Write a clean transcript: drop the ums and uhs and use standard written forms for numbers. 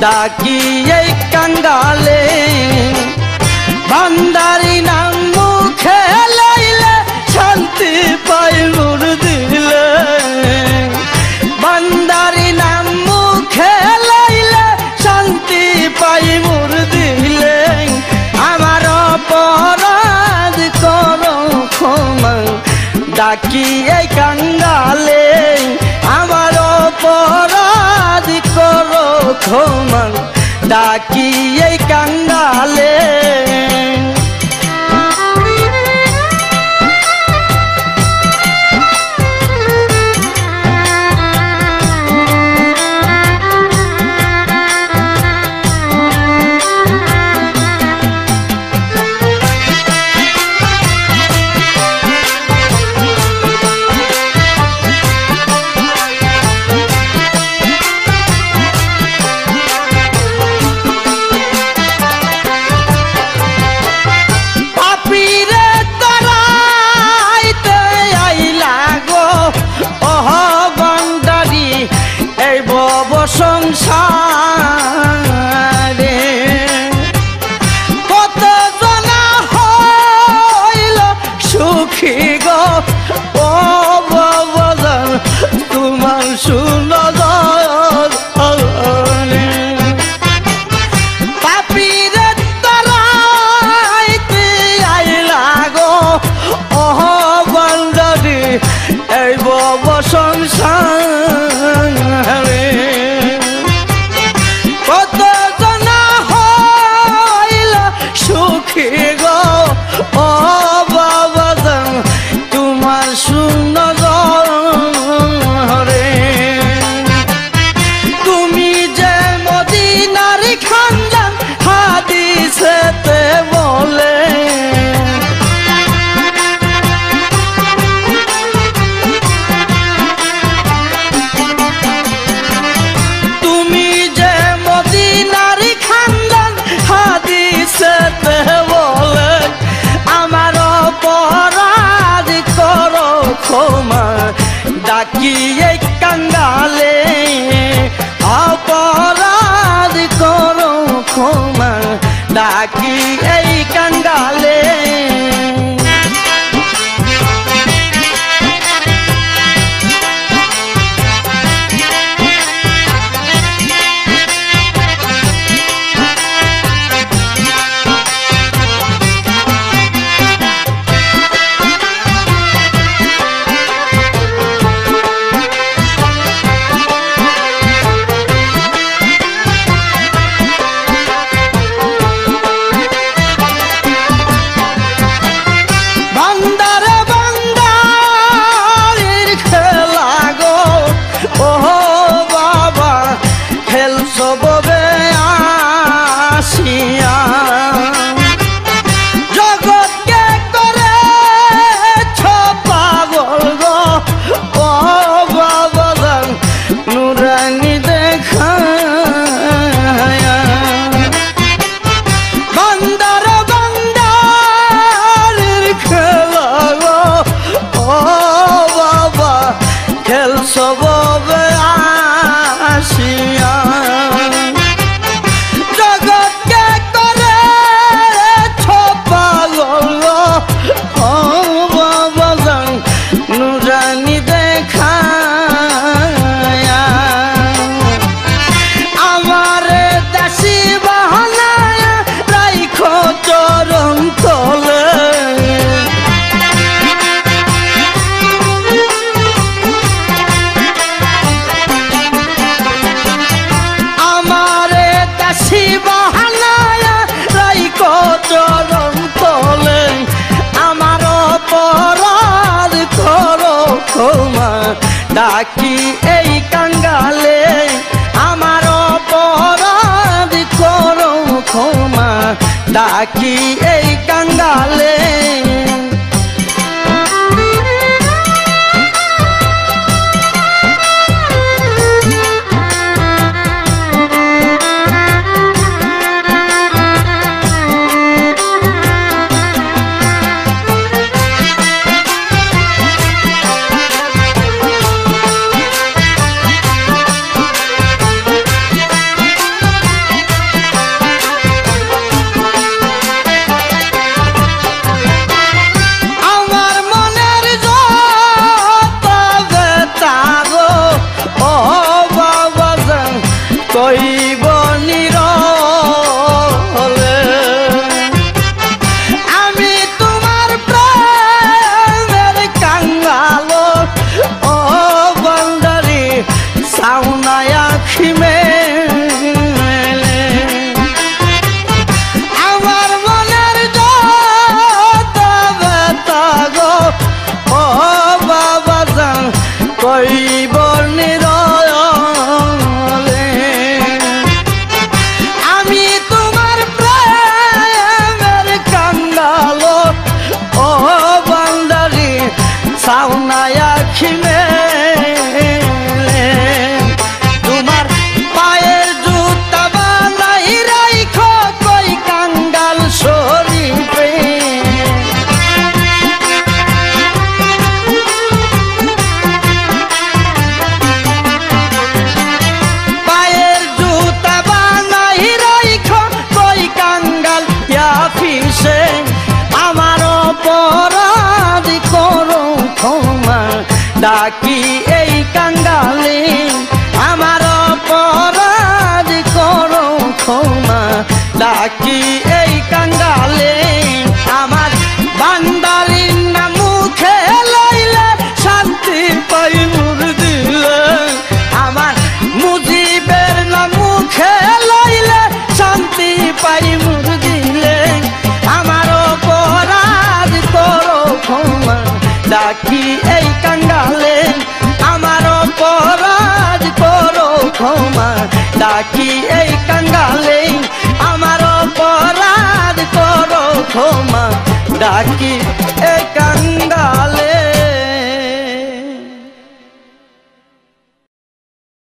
ডাকি এই কাঙ্গালে বান্দারি নাম মুখে লইলে শান্তি পাই নূর দিলে বান্দারি নাম মুখে লইলে শান্তি পাই নূর দিলে আমার অপরাধ করো ক্ষমা ডাকি এই কাঙ্গালে আমার অপরাধ করো ক্ষমা ডাকি এই কাঙ্গালে সংসারে কত জনা হইল সুখী গো ও বাবাজান তোমার সুনজর পাপীরে তারাইতে আইলা গো ও বান্দারি এই বব সংসারে কত জনা হইল সুখী গো ও বাবাজান তোমার সুনজরে তুমি যে মদিনার খানদান হাদিসেতে বলে আমার অপরাধ করো ক্ষমা ডাকি এই কাঙ্গালে অপরাধ করো ক্ষমা ডাকি এই কাঙ্গালে জগৎকে করে পাগল গো ও বাবাজান নুরানি দেখা বান্দার বান্দার খেলা গো ও বাবা খেল সবে আসিয়া ডাকি এই কাঙ্গালে আমার অপরাধ করো ক্ষমা ডাকি এই কাঙ্গালে ডাকি এই কাঙ্গালে আমার বান্দারির না মুখে লইলে শান্তি পাই মুর দিলে আমার মুজিবের না মুখে লইলে শান্তি পাই মুর দিলে আমার অপরাধ করো ক্ষমা ডাকি এই কাঙ্গালে আমার অপরাধ করো ক্ষমা ডাকি এই কাঙ্গালে আমার অপরাধ করো ক্ষমা ডাকি এই কাঙ্গালে